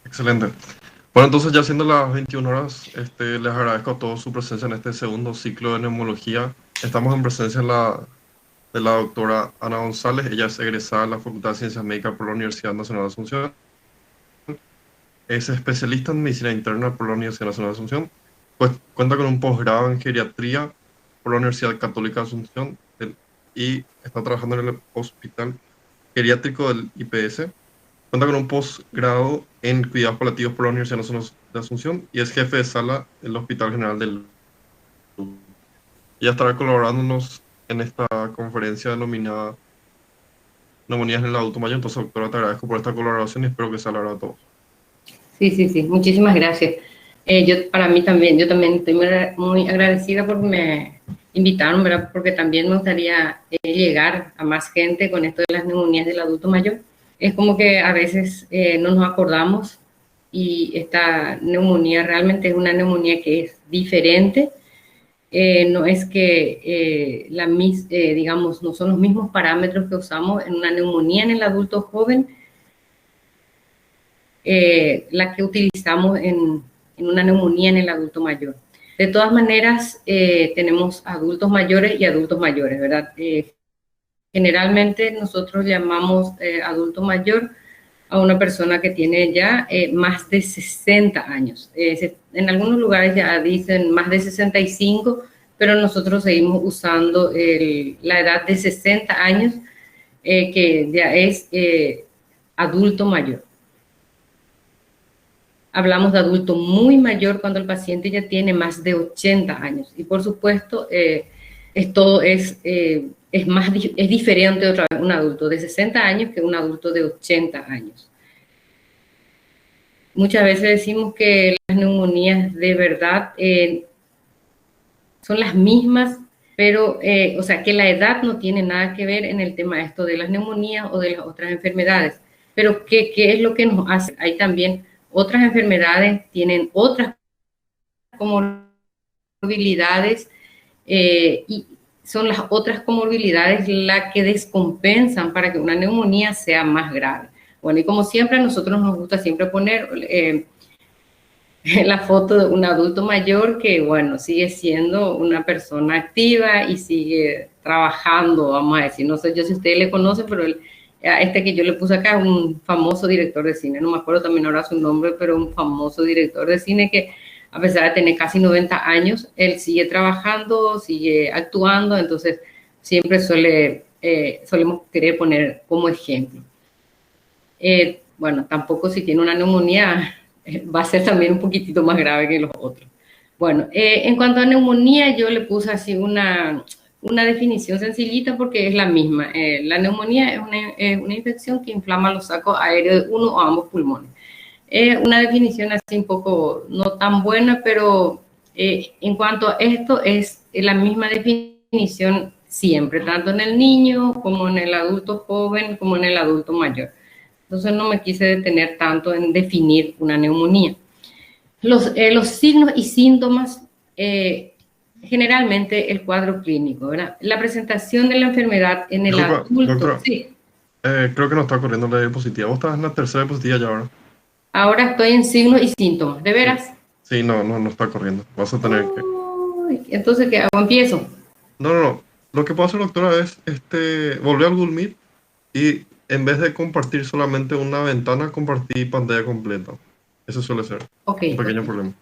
Excelente. Bueno, entonces ya siendo las 21 horas, les agradezco a todos su presencia en este segundo ciclo de neumología. Estamos en presencia de la doctora Ana González. Ella es egresada de la Facultad de Ciencias Médicas por la Universidad Nacional de Asunción. Es especialista en medicina interna por la Universidad Nacional de Asunción. Pues cuenta con un posgrado en geriatría por la Universidad Católica de Asunción y está trabajando en el Hospital Geriátrico del IPS. Cuenta con un posgrado en cuidados paliativos por la Universidad Nacional de Asunción y es jefe de sala del Hospital General del Luz. Ya estará colaborándonos en esta conferencia denominada Neumonías en el adulto mayor. Entonces, doctora, te agradezco por esta colaboración y espero que sea la verdad a todos. Sí, sí, sí, muchísimas gracias. Para mí también, yo también estoy muy agradecida porque me invitaron, ¿verdad? Porque también me gustaría llegar a más gente con esto de las neumonías del adulto mayor. Es como que a veces no nos acordamos y esta neumonía realmente es una neumonía que es diferente. No es que digamos, no son los mismos parámetros que usamos en una neumonía en el adulto joven, la que utilizamos en una neumonía en el adulto mayor. De todas maneras, tenemos adultos mayores y adultos mayores, ¿verdad? Generalmente nosotros llamamos adulto mayor a una persona que tiene ya más de 60 años. En algunos lugares ya dicen más de 65, pero nosotros seguimos usando la edad de 60 años, que ya es adulto mayor. Hablamos de adulto muy mayor cuando el paciente ya tiene más de 80 años. Y por supuesto, es diferente otra vez un adulto de 60 años que un adulto de 80 años. Muchas veces decimos que las neumonías de verdad son las mismas, pero, o sea, que la edad no tiene nada que ver en el tema esto de las neumonías o de las otras enfermedades. Pero, ¿qué es lo que nos hace? Hay también otras enfermedades, tienen otras comorbilidades y son las otras comorbilidades las que descompensan para que una neumonía sea más grave. Bueno, y como siempre, a nosotros nos gusta siempre poner la foto de un adulto mayor que, bueno, sigue siendo una persona activa y sigue trabajando, vamos a decir. No sé yo si ustedes le conocen, pero este que yo le puse acá es un famoso director de cine, no me acuerdo también ahora su nombre, pero un famoso director de cine que a pesar de tener casi 90 años, él sigue trabajando, sigue actuando, entonces siempre solemos querer poner como ejemplo. Bueno, tampoco si tiene una neumonía va a ser también un poquitito más grave que los otros. Bueno, en cuanto a neumonía, yo le puse así una definición sencillita porque es la misma. La neumonía es una infección que inflama los sacos aéreos de uno o ambos pulmones. Una definición así un poco no tan buena, pero en cuanto a esto es la misma definición siempre, tanto en el niño como en el adulto joven, como en el adulto mayor. Entonces no me quise detener tanto en definir una neumonía. Los signos y síntomas, generalmente el cuadro clínico, ¿verdad? La presentación de la enfermedad en el adulto. Doctora, sí. Creo que no está corriendo la diapositiva. Vos estás en la tercera diapositiva ya ahora. Ahora estoy en signos y síntomas, ¿de veras? Sí, no está corriendo. Vas a tener que... Entonces, ¿qué hago? Empiezo. No. Lo que puedo hacer, doctora, es volver al Google Meet y en vez de compartir solamente una ventana, compartir pantalla completa. Eso suele ser un pequeño problema.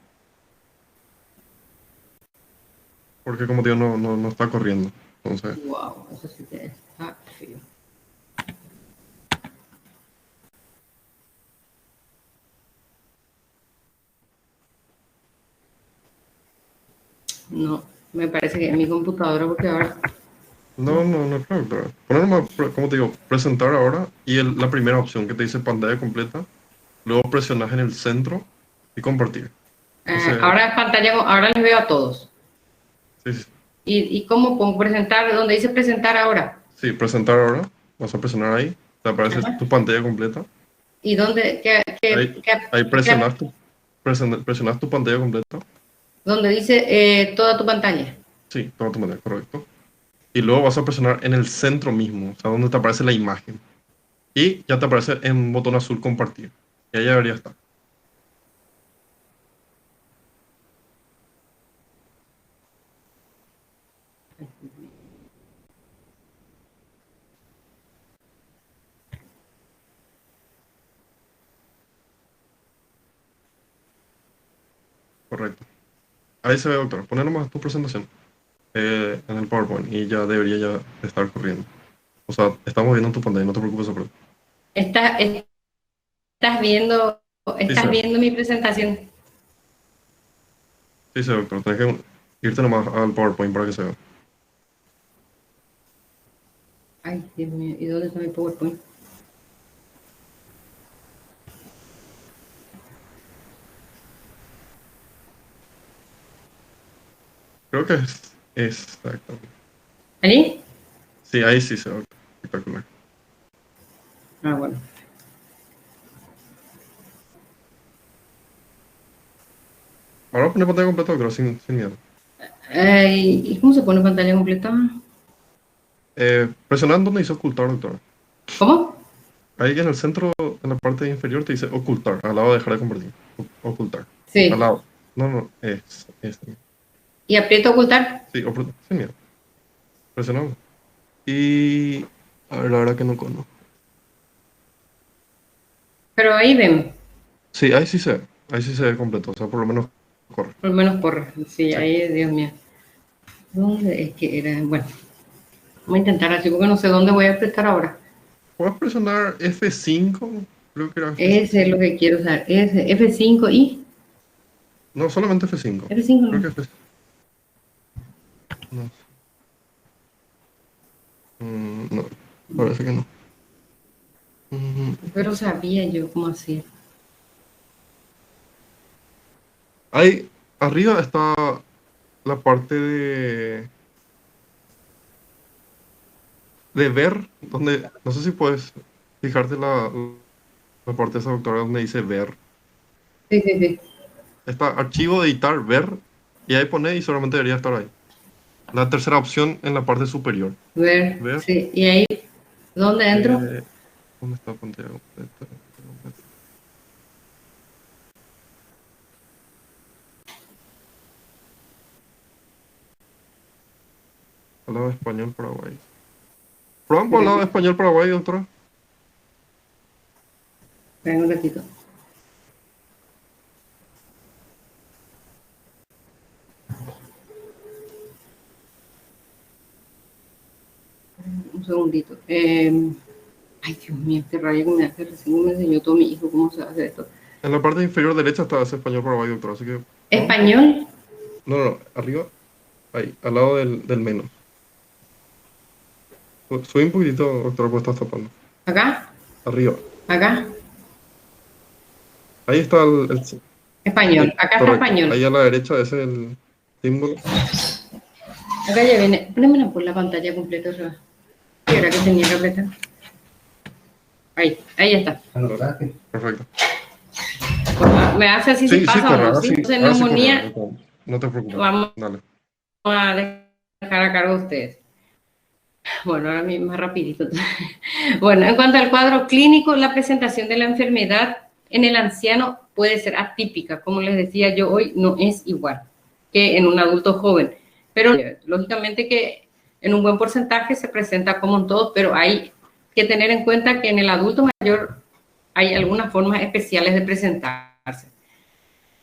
Porque como digo, no está corriendo. Entonces... Wow, eso sí que está feo. No, me parece que es mi computadora porque ahora... No, claro, doctora. Poner nomás, como te digo, presentar ahora y la primera opción que te dice pantalla completa, luego presionas en el centro y compartir. Entonces, ahora en pantalla, ahora les veo a todos. Sí. ¿Y cómo pongo presentar? ¿Dónde dice presentar ahora? Sí, presentar ahora. Vas a presionar ahí. Te aparece tu pantalla completa. ¿Y dónde? Ahí presionas tu pantalla completa. ¿Dónde dice toda tu pantalla? Sí, toda tu pantalla, correcto. Y luego vas a presionar en el centro mismo, o sea, donde te aparece la imagen. Y ya te aparece en botón azul compartir. Y ahí ya debería estar. correcto. Ahí se ve, doctor. Poné nomás tu presentación en el PowerPoint y ya debería ya estar corriendo. O sea, estamos viendo en tu pantalla, no te preocupes sobre eso. Estás, estás viendo, Sí, se estás ve. viendo mi presentación. Sí, se ve, doctor. Tenés que irte nomás al PowerPoint para que se vea. Ay, Dios mío, ¿y dónde está mi PowerPoint? Creo que es exactamente. ¿Allí? Sí, ahí sí se ve. Espectacular. Ah, bueno. Ahora pone pantalla completa, doctor, sin miedo. ¿Y cómo se pone pantalla completa? Presionando donde dice ocultar, doctor. ¿Cómo? Ahí en el centro, en la parte inferior, te dice ocultar, al lado de dejar de compartir. Ocultar. Al Sí. lado. No, no, es. ¿Y aprieto ocultar? Sí, sin miedo. Presionamos. Y. A ver, la verdad que no conozco. Pero ahí ven, Sí, ahí sí se ve. Ahí sí se ve completo. O sea, por lo menos corre. por lo menos corre. Sí, Sí. ahí, Dios mío. ¿Dónde es que era? Bueno, voy a intentar así porque no sé dónde voy a apretar ahora. Puedes presionar F5. Creo que era Ese es F5. lo que quiero usar. Ese, F5 y No, solamente F5. F5 Creo no. que F5. No, no, parece que no. Mm, Pero sabía yo cómo hacer. Ahí arriba está la parte de ver, donde, no sé si puedes fijarte la parte de esa doctora donde dice ver. Sí, sí, sí. Está archivo, editar, ver, y ahí pone y solamente debería estar ahí. La tercera opción en la parte superior. Ver, Ver, sí. ¿Y ahí dónde entro? eh, ¿dónde está pantalla completa? Al lado de español, Paraguay. ¿Prueban por al lado de Esperen, español, Paraguay, doctora? esperen un ratito. Un segundito. Ay, Dios mío, este rayo que me hace recién me enseñó todo mi hijo cómo se hace esto. En la parte inferior derecha está ese español, Paraguay, doctora, así que prueban. Español, No, no, no, arriba, ahí, al lado del menos. Sube un poquitito, doctora, pues estás tapando. acá, Arriba. acá, Ahí está español, sí, acá está correcto. español. Ahí a la derecha ese es el símbolo. Acá ya viene, pónemela por la pantalla completa, o sea, ¿qué era que tenía que apretar? Ahí está. Perfecto. Bueno, me hace así si Sí, sí, pasa o corre, no, ¿sí? Entonces, ahora sí corre. neumonía, No te preocupes. vamos Dale. a dejar a cargo de ustedes. Bueno, ahora mismo más rapidito. Bueno, en cuanto al cuadro clínico, la presentación de la enfermedad en el anciano puede ser atípica. Como les decía yo hoy, no es igual que en un adulto joven. Pero lógicamente que en un buen porcentaje se presenta como en todos, pero hay que tener en cuenta que en el adulto mayor hay algunas formas especiales de presentarse,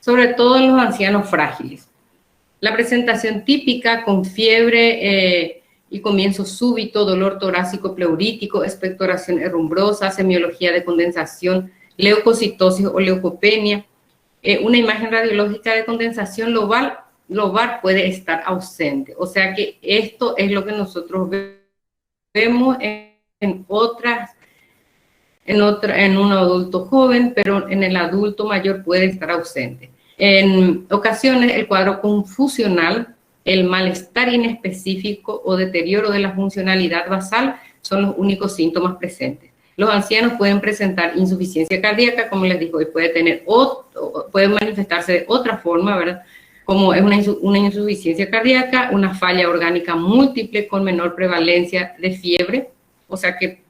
sobre todo en los ancianos frágiles. La presentación típica con fiebre y comienzo súbito, dolor torácico pleurítico, expectoración herrumbrosa, semiología de condensación, leucocitosis o leucopenia. Una imagen radiológica de condensación lobar puede estar ausente. O sea que esto es lo que nosotros vemos en otras en un adulto joven, pero en el adulto mayor puede estar ausente. En ocasiones, el cuadro confusional, el malestar inespecífico o deterioro de la funcionalidad basal son los únicos síntomas presentes. Los ancianos pueden presentar insuficiencia cardíaca, como les digo, y puede manifestarse de otra forma, ¿verdad? Como es una insuficiencia cardíaca, una falla orgánica múltiple con menor prevalencia de fiebre, o sea que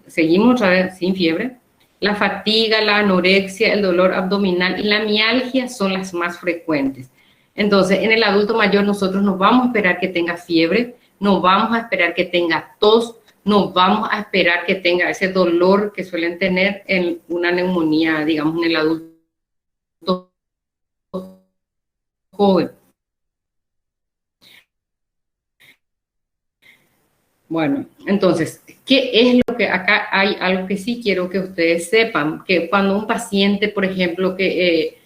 seguimos otra vez sin fiebre. La fatiga, la anorexia, el dolor abdominal y la mialgia son las más frecuentes. Entonces, en el adulto mayor nosotros no vamos a esperar que tenga fiebre, no vamos a esperar que tenga tos, no vamos a esperar que tenga ese dolor que suelen tener en una neumonía, digamos, en el adulto joven. Bueno, entonces, ¿qué es lo que acá hay? Algo que sí quiero que ustedes sepan, que cuando un paciente, por ejemplo, que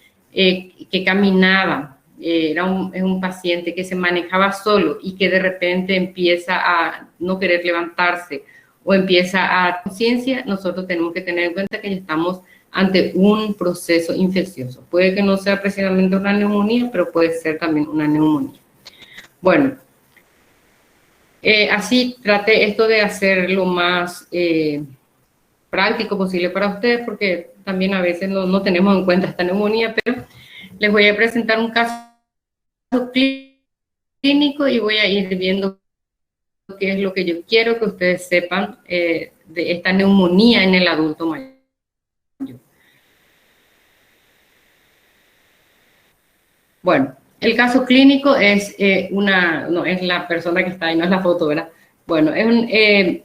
caminaba, es un paciente que se manejaba solo y que de repente empieza a no querer levantarse o empieza a conciencia, nosotros tenemos que tener en cuenta que ya estamos ante un proceso infeccioso. Puede que no sea precisamente una neumonía, pero puede ser también una neumonía. Bueno, así traté esto de hacer lo más práctico posible para ustedes, porque también a veces no tenemos en cuenta esta neumonía, pero les voy a presentar un caso clínico y voy a ir viendo qué es lo que yo quiero que ustedes sepan de esta neumonía en el adulto mayor. Bueno, el caso clínico es no es la persona que está ahí, no es la foto, ¿verdad? Bueno, es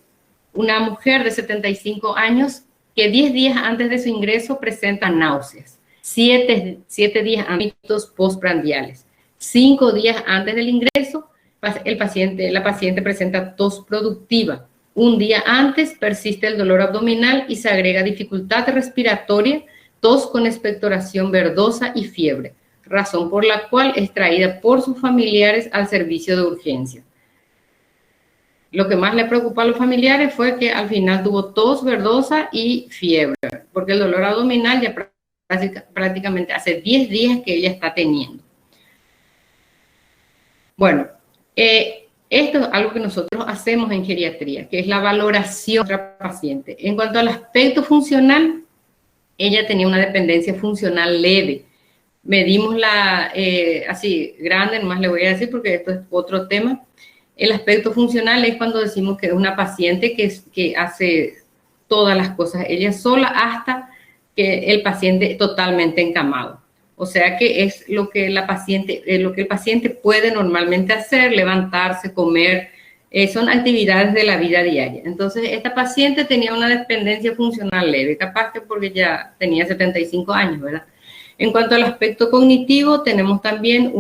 una mujer de 75 años que 10 días antes de su ingreso presenta náuseas, 7 días antes postprandiales, 5 días antes del ingreso la paciente presenta tos productiva, un día antes persiste el dolor abdominal y se agrega dificultad respiratoria, tos con expectoración verdosa y fiebre, razón por la cual es traída por sus familiares al servicio de urgencia. Lo que más le preocupó a los familiares fue que al final tuvo tos verdosa y fiebre, porque el dolor abdominal ya prácticamente hace 10 días que ella está teniendo. Bueno, esto es algo que nosotros hacemos en geriatría, que es la valoración de la paciente. En cuanto al aspecto funcional, ella tenía una dependencia funcional leve. Medimos así grande, nomás le voy a decir porque esto es otro tema. El aspecto funcional es cuando decimos que es una paciente que hace todas las cosas ella sola hasta que el paciente totalmente encamado. O sea que es lo que el paciente puede normalmente hacer, levantarse, comer, son actividades de la vida diaria. Entonces, esta paciente tenía una dependencia funcional leve, capaz que porque ya tenía 75 años, ¿verdad? En cuanto al aspecto cognitivo, tenemos también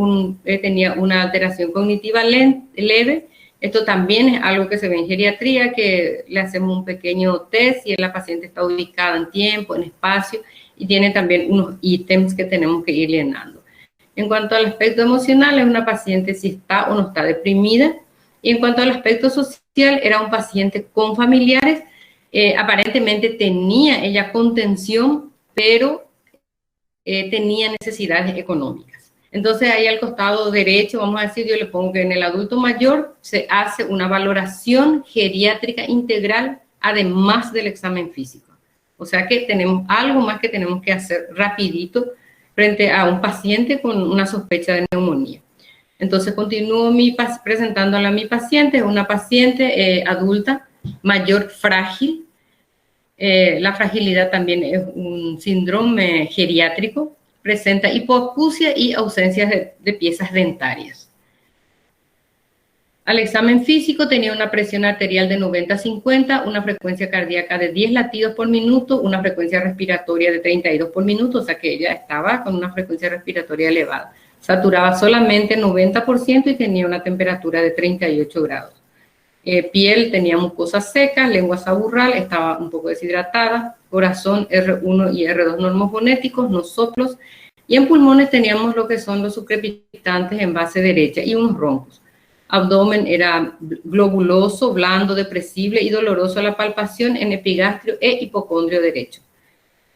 tenía una alteración cognitiva leve. Esto también es algo que se ve en geriatría, que le hacemos un pequeño test y la paciente está ubicada en tiempo, en espacio, y tiene también unos ítems que tenemos que ir llenando. En cuanto al aspecto emocional, es una paciente si está o no está deprimida. Y en cuanto al aspecto social, era un paciente con familiares. Aparentemente tenía ella contención, pero tenía necesidades económicas. Entonces, ahí al costado derecho, vamos a decir, yo le pongo que en el adulto mayor se hace una valoración geriátrica integral, además del examen físico. O sea que tenemos algo más que tenemos que hacer rapidito frente a un paciente con una sospecha de neumonía. Entonces, continúo presentándola a mi paciente. Es una paciente adulta, mayor, frágil. La fragilidad también es un síndrome geriátrico, presenta hipoacusia y ausencia de piezas dentarias. Al examen físico tenía una presión arterial de 90/50, una frecuencia cardíaca de 10 latidos por minuto, una frecuencia respiratoria de 32 por minuto, o sea que ella estaba con una frecuencia respiratoria elevada. Saturaba solamente 90% y tenía una temperatura de 38 grados. Piel tenía mucosas secas, lengua saburral, estaba un poco deshidratada, corazón R1 y R2 normofonéticos, no soplos, y en pulmones teníamos lo que son los sucrepitantes en base derecha y unos roncos. Abdomen era globuloso, blando, depresible y doloroso a la palpación en epigastrio e hipocondrio derecho.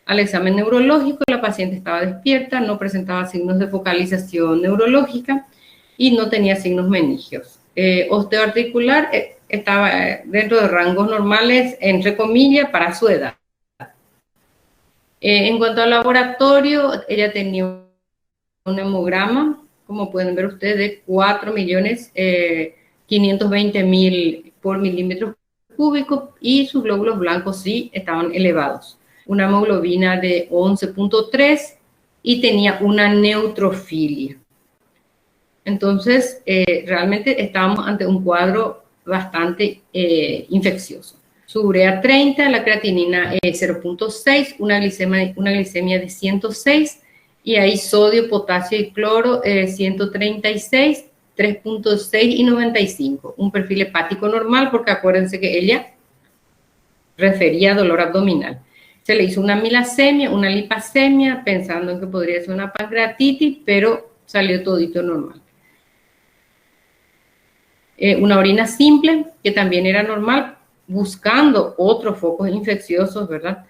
Al examen neurológico, la paciente estaba despierta, no presentaba signos de focalización neurológica y no tenía signos meningios. Osteoarticular estaba dentro de rangos normales, entre comillas, para su edad. En cuanto al laboratorio, ella tenía un hemograma, como pueden ver ustedes, de 4.520.000 por milímetros cúbicos y sus glóbulos blancos sí estaban elevados. Una hemoglobina de 11.3 y tenía una neutrofilia. Entonces, realmente estábamos ante un cuadro bastante infeccioso. Su urea 30, la creatinina 0.6, una glicemia de 106 y ahí sodio, potasio y cloro, 136, 3.6 y 95. Un perfil hepático normal, porque acuérdense que ella refería a dolor abdominal. Se le hizo una milasemia, una lipacemia, pensando en que podría ser una pancreatitis, pero salió todito normal. Una orina simple, que también era normal, buscando otros focos infecciosos, ¿verdad?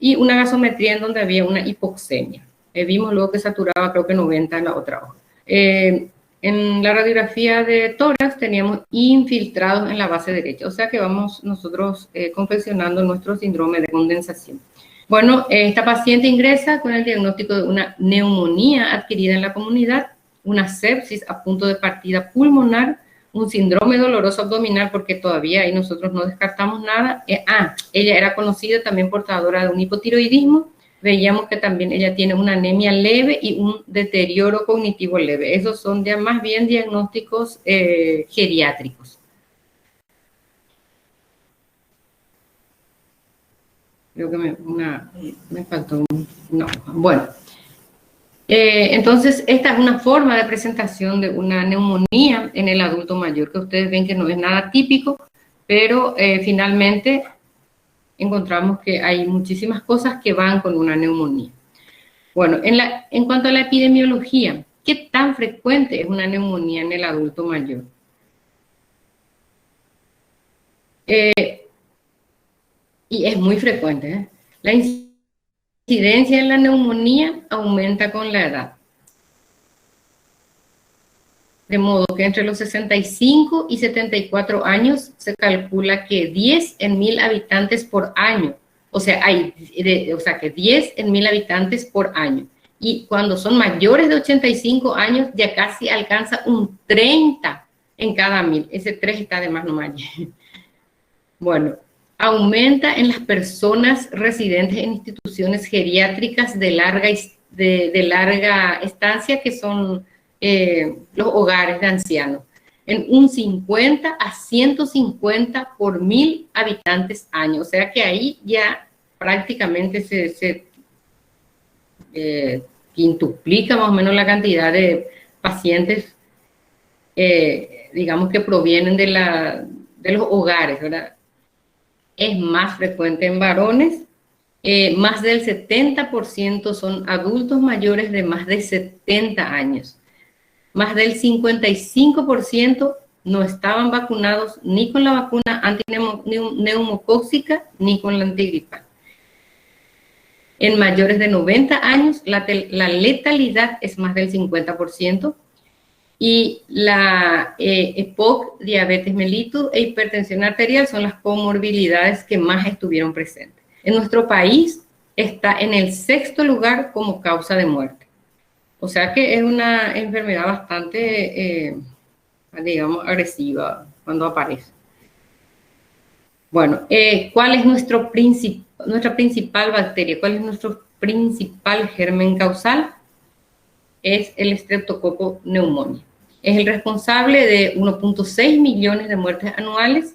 Y una gasometría en donde había una hipoxemia. Vimos luego que saturaba creo que 90 en la otra hoja. En la radiografía de tórax teníamos infiltrados en la base derecha, o sea que vamos nosotros confeccionando nuestro síndrome de condensación. Bueno, esta paciente ingresa con el diagnóstico de una neumonía adquirida en la comunidad, una sepsis a punto de partida pulmonar, un síndrome doloroso abdominal, porque todavía ahí nosotros no descartamos nada. Ella era conocida también portadora de un hipotiroidismo. Veíamos que también ella tiene una anemia leve y un deterioro cognitivo leve. Esos son ya más bien diagnósticos geriátricos. Creo que me faltó una hoja. Bueno, entonces esta es una forma de presentación de una neumonía en el adulto mayor, que ustedes ven que no es nada típico, pero finalmente encontramos que hay muchísimas cosas que van con una neumonía. Bueno, en cuanto a la epidemiología, ¿qué tan frecuente es una neumonía en el adulto mayor? Y es muy frecuente, ¿eh? La incidencia en la neumonía aumenta con la edad. De modo que entre los 65 y 74 años se calcula que 10 en 1000 habitantes por año. O sea, que 10 en 1000 habitantes por año. Y cuando son mayores de 85 años, ya casi alcanza un 30 en cada 1000. Ese 3 está de más nomás. Bueno, aumenta en las personas residentes en instituciones geriátricas de larga estancia, que son los hogares de ancianos, en un 50 a 150 por 1000 habitantes año. O sea que ahí ya prácticamente se quintuplica más o menos la cantidad de pacientes, digamos, que provienen de los hogares, ¿verdad? Es más frecuente en varones. Más del 70% son adultos mayores de más de 70 años. Más del 55% no estaban vacunados ni con la vacuna antineumocóxica ni con la antigripal. En mayores de 90 años, la letalidad es más del 50%. Y la EPOC, diabetes mellitus e hipertensión arterial son las comorbilidades que más estuvieron presentes. En nuestro país está en el 6º lugar como causa de muerte. O sea que es una enfermedad bastante, digamos, agresiva cuando aparece. Bueno, ¿cuál es nuestra principal bacteria? ¿Cuál es nuestro principal germen causal? Es el Streptococcus pneumoniae. Es el responsable de 1.6 millones de muertes anuales,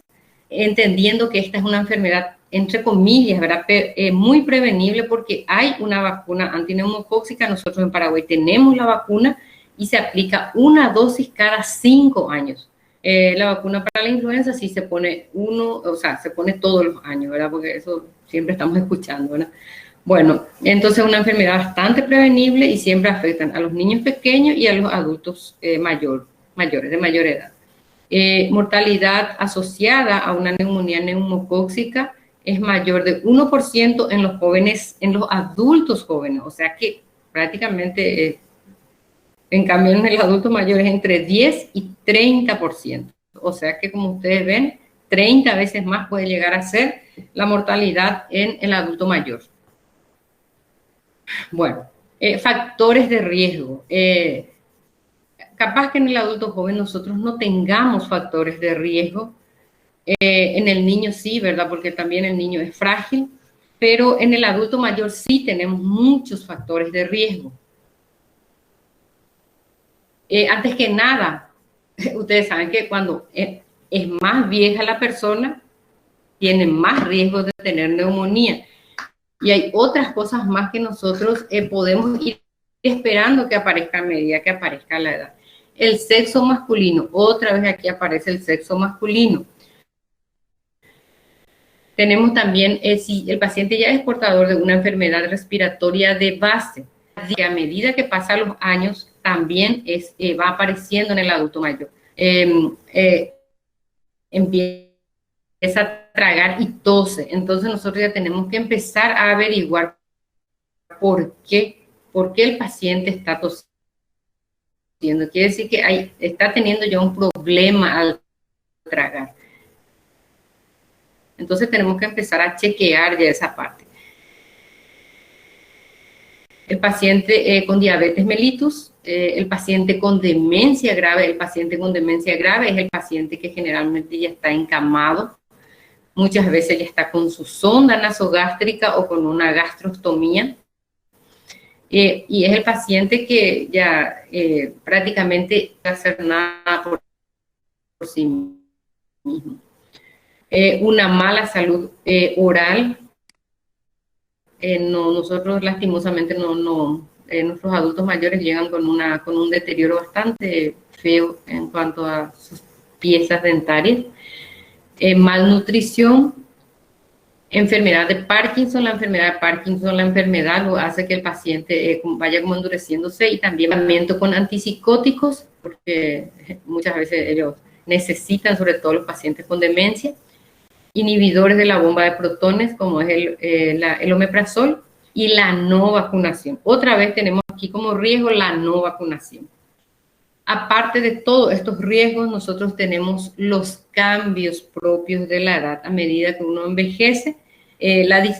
entendiendo que esta es una enfermedad, entre comillas, ¿verdad? Muy prevenible, porque hay una vacuna antineumocóxica. Nosotros en Paraguay tenemos la vacuna y se aplica una dosis cada 5 años. La vacuna para la influenza sí se pone se pone todos los años, ¿verdad? Porque eso siempre estamos escuchando, ¿verdad? Bueno, entonces es una enfermedad bastante prevenible y siempre afectan a los niños pequeños y a los adultos mayores, de mayor edad. Mortalidad asociada a una neumonía neumocóxica es mayor de 1% en los jóvenes, en los adultos jóvenes, o sea que prácticamente, en cambio en el adulto mayor es entre 10 y 30%, o sea que como ustedes ven, 30 veces más puede llegar a ser la mortalidad en el adulto mayor. Bueno, factores de riesgo. Capaz que en el adulto joven nosotros no tengamos factores de riesgo. En el niño sí, ¿verdad? Porque también el niño es frágil. Pero en el adulto mayor sí tenemos muchos factores de riesgo. Antes que nada, ustedes saben que cuando es más vieja la persona, tiene más riesgo de tener neumonía. Y hay otras cosas más que nosotros podemos ir esperando que aparezca a medida que aparezca la edad. El sexo masculino, otra vez aquí aparece el sexo masculino. Tenemos también, si el paciente ya es portador de una enfermedad respiratoria de base, que a medida que pasan los años, también va apareciendo en el adulto mayor. Empieza a tragar y tose. Entonces nosotros ya tenemos que empezar a averiguar por qué el paciente está tosiendo. Quiere decir que está teniendo ya un problema al tragar. Entonces tenemos que empezar a chequear ya esa parte. El paciente con diabetes mellitus, el paciente con demencia grave. El paciente con demencia grave es el paciente que generalmente ya está encamado. Muchas veces ya está con su sonda nasogástrica o con una gastrostomía. Y es el paciente que ya prácticamente no puede hacer nada por sí mismo. Una mala salud oral. Nosotros lastimosamente nuestros adultos mayores llegan con un deterioro bastante feo en cuanto a sus piezas dentarias. Malnutrición, enfermedad de Parkinson. La enfermedad lo hace que el paciente vaya como endureciéndose, y también tratamiento con antipsicóticos, porque muchas veces ellos necesitan, sobre todo los pacientes con demencia. Inhibidores de la bomba de protones, como es el omeprazol, y la no vacunación. Otra vez tenemos aquí como riesgo la no vacunación. Aparte de todos estos riesgos, nosotros tenemos los cambios propios de la edad. A medida que uno envejece,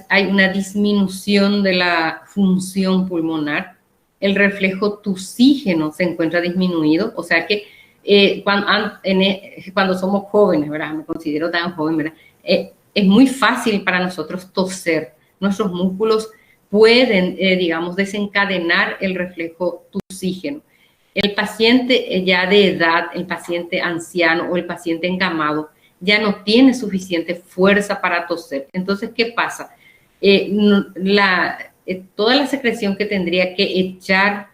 hay una disminución de la función pulmonar. El reflejo tusígeno se encuentra disminuido, o sea que cuando somos jóvenes, ¿verdad? Me considero tan joven, ¿verdad? Es muy fácil para nosotros toser. Nuestros músculos pueden, digamos, desencadenar el reflejo tusígeno. El paciente ya de edad, el paciente anciano o el paciente encamado, ya no tiene suficiente fuerza para toser. Entonces, ¿qué pasa? Toda la secreción que tendría que echar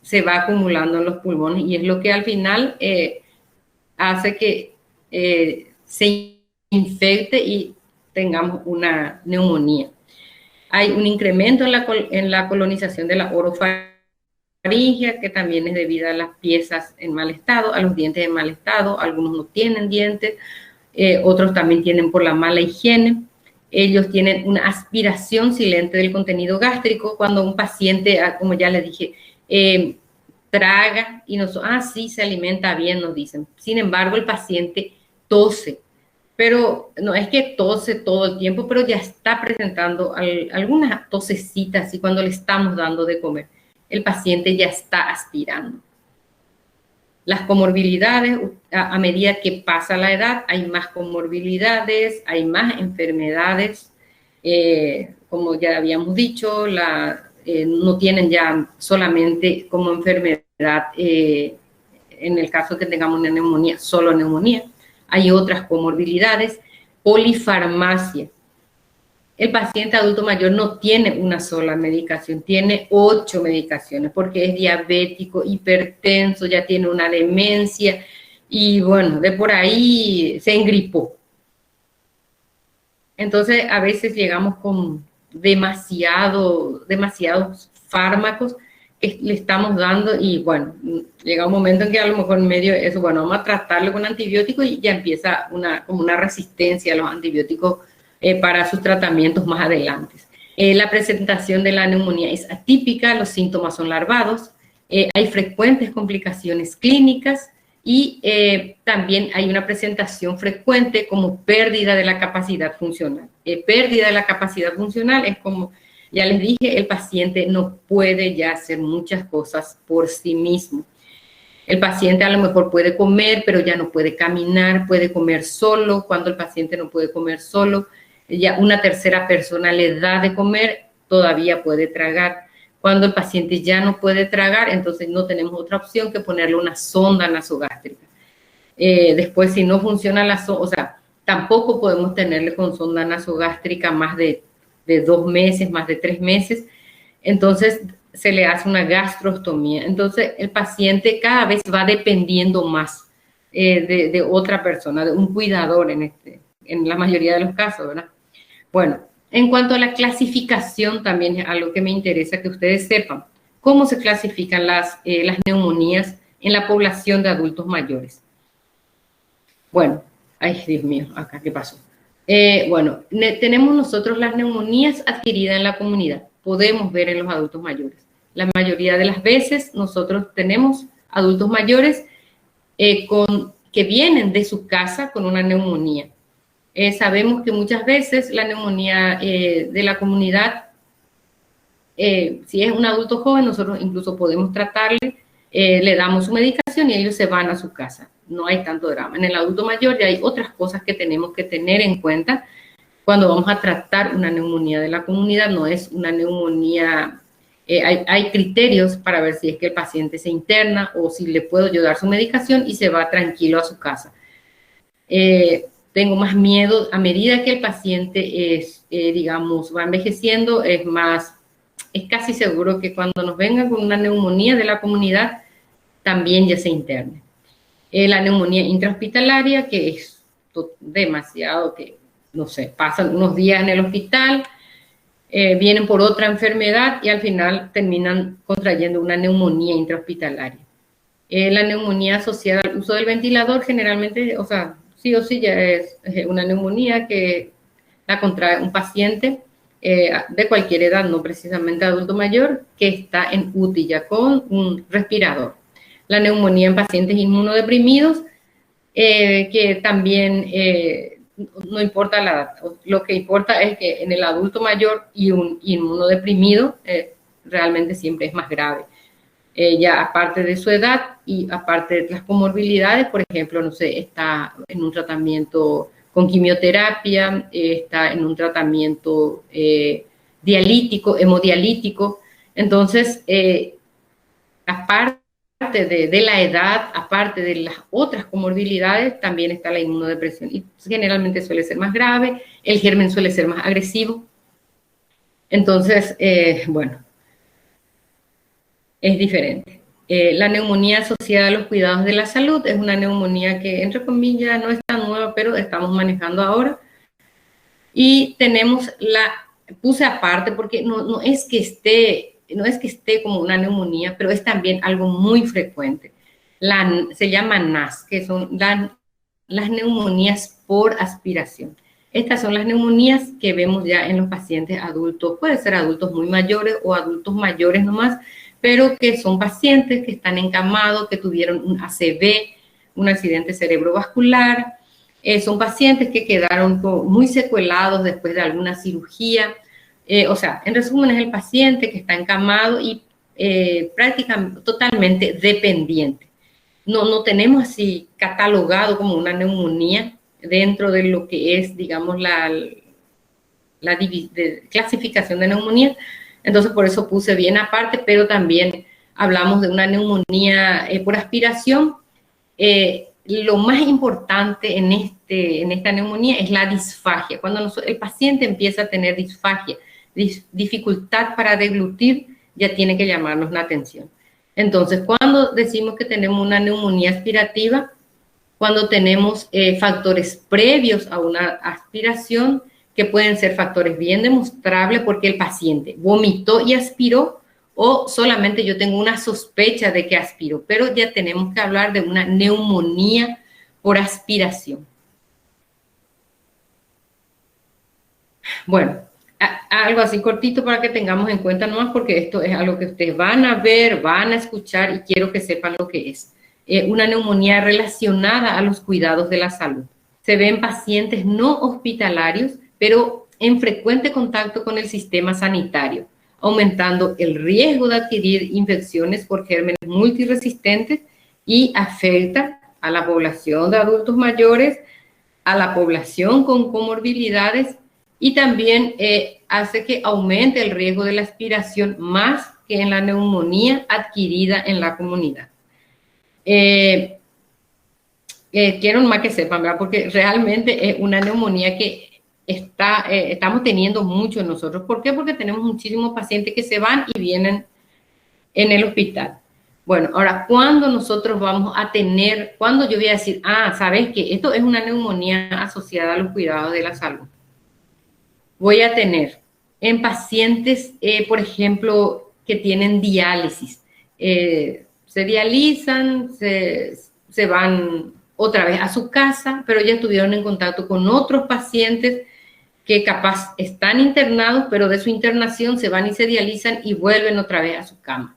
se va acumulando en los pulmones, y es lo que al final hace que se infecte y tengamos una neumonía. Hay un incremento en la colonización de la orofaringe, que también es debido a las piezas en mal estado, a los dientes en mal estado. Algunos no tienen dientes, otros también tienen por la mala higiene. Ellos tienen una aspiración silente del contenido gástrico. Cuando un paciente, como ya les dije, traga y sí, se alimenta bien, nos dicen. Sin embargo, el paciente tose, pero no es que tose todo el tiempo, pero ya está presentando algunas tosecitas, y cuando le estamos dando de comer, el paciente ya está aspirando. Las comorbilidades, a medida que pasa la edad, hay más comorbilidades, hay más enfermedades, como ya habíamos dicho, no tienen ya solamente como enfermedad, en el caso que tengamos una neumonía, solo neumonía. Hay otras comorbilidades. Polifarmacia. El paciente adulto mayor no tiene una sola medicación, tiene 8 medicaciones, porque es diabético, hipertenso, ya tiene una demencia, y bueno, de por ahí se engripó. Entonces, a veces llegamos con demasiados fármacos que le estamos dando, y bueno, llega un momento en que a lo mejor en medio de eso, bueno, vamos a tratarlo con antibióticos, y ya empieza como una resistencia a los antibióticos para sus tratamientos más adelante. La presentación de la neumonía es atípica, los síntomas son larvados, hay frecuentes complicaciones clínicas, y también hay una presentación frecuente como pérdida de la capacidad funcional. Pérdida de la capacidad funcional es como, ya les dije, el paciente no puede ya hacer muchas cosas por sí mismo. El paciente a lo mejor puede comer, pero ya no puede caminar, puede comer solo. Cuando el paciente no puede comer solo, ya una tercera persona le da de comer, todavía puede tragar. Cuando el paciente ya no puede tragar, entonces no tenemos otra opción que ponerle una sonda nasogástrica. Después, si no funciona la sonda, o sea, tampoco podemos tenerle con sonda nasogástrica más de 2 meses, más de 3 meses. Entonces, se le hace una gastrostomía. Entonces, el paciente cada vez va dependiendo más de otra persona, de un cuidador en la mayoría de los casos, ¿verdad? Bueno, en cuanto a la clasificación, también es algo que me interesa que ustedes sepan. ¿Cómo se clasifican las neumonías en la población de adultos mayores? Bueno, ay, Dios mío, acá, ¿qué pasó? Bueno, tenemos nosotros las neumonías adquiridas en la comunidad. Podemos ver en los adultos mayores. La mayoría de las veces nosotros tenemos adultos mayores que vienen de su casa con una neumonía. Sabemos que muchas veces la neumonía de la comunidad, si es un adulto joven, nosotros incluso podemos tratarle, le damos su medicación y ellos se van a su casa. No hay tanto drama. En el adulto mayor ya hay otras cosas que tenemos que tener en cuenta cuando vamos a tratar una neumonía de la comunidad. No es una neumonía, hay criterios para ver si es que el paciente se interna o si le puedo yo dar su medicación y se va tranquilo a su casa. Tengo más miedo a medida que el paciente digamos, va envejeciendo, es casi seguro que cuando nos venga con una neumonía de la comunidad, también ya se interne. La neumonía intrahospitalaria, que es demasiado, que no sé, pasan unos días en el hospital, vienen por otra enfermedad y al final terminan contrayendo una neumonía intrahospitalaria. La neumonía asociada al uso del ventilador generalmente, o sea, sí o sí ya es una neumonía que la contrae un paciente de cualquier edad, no precisamente adulto mayor, que está en UTI ya con un respirador. La neumonía en pacientes inmunodeprimidos, que también no importa la edad, lo que importa es que en el adulto mayor y un inmunodeprimido realmente siempre es más grave. Ya aparte de su edad y aparte de las comorbilidades, por ejemplo, no sé, está en un tratamiento con quimioterapia, está en un tratamiento dialítico, hemodialítico. Entonces, aparte de la edad, aparte de las otras comorbilidades, también está la inmunodepresión. Y generalmente suele ser más grave, el germen suele ser más agresivo. Entonces, bueno, es diferente. La neumonía asociada a los cuidados de la salud es una neumonía que, entre comillas, no es tan nueva, pero estamos manejando ahora. Y tenemos puse aparte porque no es que esté como una neumonía, pero es también algo muy frecuente. Se llama NAS, que son las neumonías por aspiración. Estas son las neumonías que vemos ya en los pacientes adultos, puede ser adultos muy mayores o adultos mayores nomás, pero que son pacientes que están encamados, que tuvieron un ACV, un accidente cerebrovascular, son pacientes que quedaron muy secuelados después de alguna cirugía. O sea, en resumen, es el paciente que está encamado y prácticamente totalmente dependiente. No tenemos así catalogado como una neumonía dentro de lo que es, digamos, la clasificación de neumonía. Entonces, por eso puse bien aparte, pero también hablamos de una neumonía por aspiración. Lo más importante en esta neumonía es la disfagia. Cuando el paciente empieza a tener disfagia, dificultad para deglutir, ya tiene que llamarnos la atención. Entonces, cuando decimos que tenemos una neumonía aspirativa, cuando tenemos factores previos a una aspiración, que pueden ser factores bien demostrables porque el paciente vomitó y aspiró, o solamente yo tengo una sospecha de que aspiró, pero ya tenemos que hablar de una neumonía por aspiración. Bueno, algo así cortito para que tengamos en cuenta nomás, porque esto es algo que ustedes van a ver, van a escuchar y quiero que sepan lo que es. Una neumonía relacionada a los cuidados de la salud. Se ve en pacientes no hospitalarios, pero en frecuente contacto con el sistema sanitario, aumentando el riesgo de adquirir infecciones por gérmenes multiresistentes y afecta a la población de adultos mayores, a la población con comorbilidades y también hace que aumente el riesgo de la aspiración más que en la neumonía adquirida en la comunidad. Quiero más que sepan, ¿verdad? Porque realmente es una neumonía que estamos teniendo mucho nosotros. ¿Por qué? Porque tenemos muchísimos pacientes que se van y vienen en el hospital. Bueno, ahora, ¿cuándo nosotros vamos a tener, cuándo yo voy a decir, sabes que esto es una neumonía asociada a los cuidados de la salud? Voy a tener en pacientes, por ejemplo, que tienen diálisis. Se dializan, se van otra vez a su casa, pero ya estuvieron en contacto con otros pacientes que capaz están internados, pero de su internación se van y se dializan y vuelven otra vez a su cama.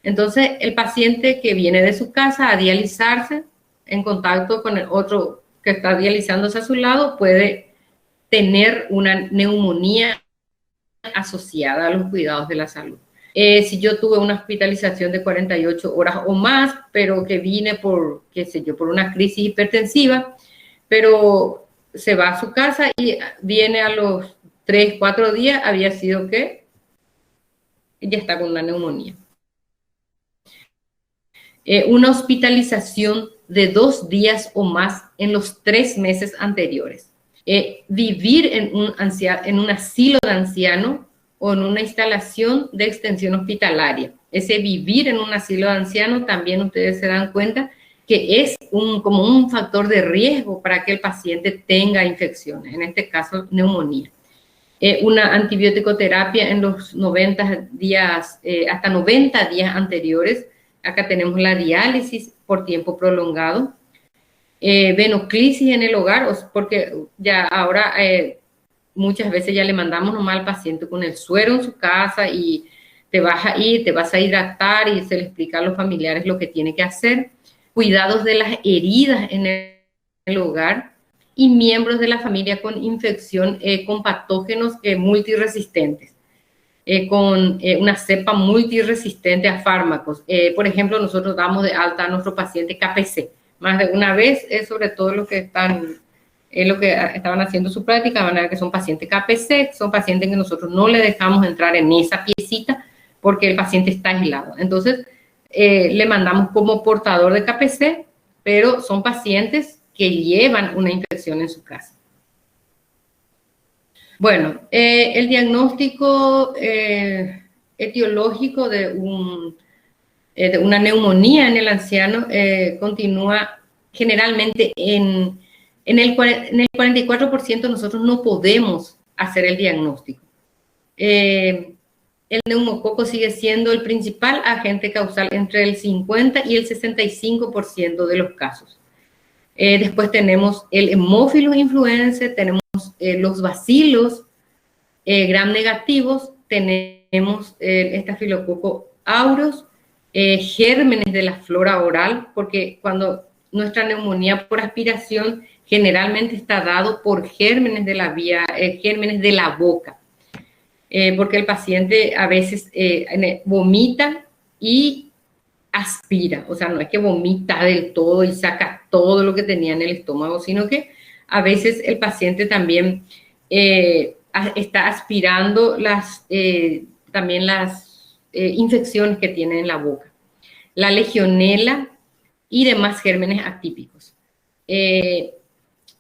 Entonces, el paciente que viene de su casa a dializarse en contacto con el otro que está dializándose a su lado puede tener una neumonía asociada a los cuidados de la salud. Si yo tuve una hospitalización de 48 horas o más, pero que vine por, qué sé yo, por una crisis hipertensiva, pero se va a su casa y viene a los 3, 4 días, había sido que ya está con una neumonía. Una hospitalización de 2 días o más en los 3 meses anteriores. Vivir en un asilo de ancianos o en una instalación de extensión hospitalaria. Ese vivir en un asilo de ancianos también ustedes se dan cuenta que es como un factor de riesgo para que el paciente tenga infecciones, en este caso neumonía. Una antibiótico-terapia en los 90 días, hasta 90 días anteriores. Acá tenemos la diálisis por tiempo prolongado. Venoclisis en el hogar, porque ya ahora muchas veces ya le mandamos nomás al paciente con el suero en su casa y te vas a ir, te vas a hidratar y se le explica a los familiares lo que tiene que hacer. Cuidados de las heridas en el hogar y miembros de la familia con infección con patógenos multiresistentes. Con una cepa multiresistente a fármacos. Por ejemplo, nosotros damos de alta a nuestro paciente KPC. Más de una vez, sobre todo lo que estaban haciendo su práctica, van a ver que son pacientes KPC, son pacientes que nosotros no le dejamos entrar en esa piecita porque el paciente está aislado. Entonces, le mandamos como portador de KPC, pero son pacientes que llevan una infección en su casa. Bueno, el diagnóstico etiológico de una neumonía en el anciano continúa generalmente en el 44% nosotros no podemos hacer el diagnóstico. El neumococo sigue siendo el principal agente causal entre el 50 y el 65% de los casos. Después tenemos el Haemophilus influenzae, tenemos los bacilos gram negativos, tenemos Estafilococo aureus, gérmenes de la flora oral, porque cuando nuestra neumonía por aspiración generalmente está dado por gérmenes de la vía, gérmenes de la boca, porque el paciente a veces vomita y aspira, o sea, no es que vomita del todo y saca todo lo que tenía en el estómago, sino que a veces el paciente también está aspirando también las infecciones que tiene en la boca, la legionela y demás gérmenes atípicos.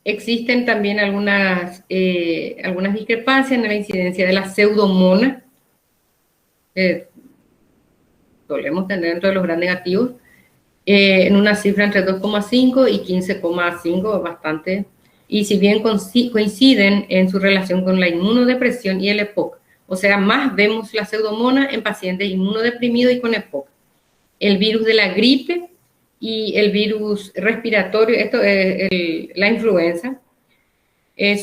Existen también algunas discrepancias en la incidencia de la pseudomonas, solemos tener dentro de los gram negativos, en una cifra entre 2,5 y 15,5, bastante. Y si bien coinciden en su relación con la inmunodepresión y el EPOC, o sea, más vemos la pseudomonas en pacientes inmunodeprimidos y con EPOC. El virus de la gripe y el virus respiratorio, la influenza,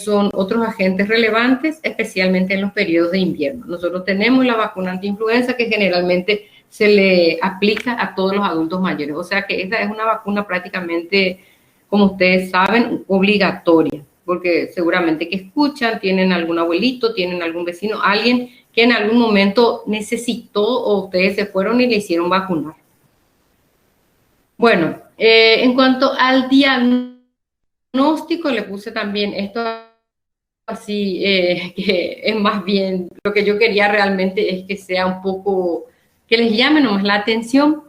son otros agentes relevantes, especialmente en los periodos de invierno. Nosotros tenemos la vacuna antiinfluenza que generalmente se le aplica a todos los adultos mayores. O sea que esta es una vacuna prácticamente, como ustedes saben, obligatoria, porque seguramente que escuchan, tienen algún abuelito, tienen algún vecino, alguien que en algún momento necesitó o ustedes se fueron y le hicieron vacunar. Bueno, en cuanto al diagnóstico, le puse también esto así, que es más bien, lo que yo quería realmente es que sea un poco, que les llame nomás la atención,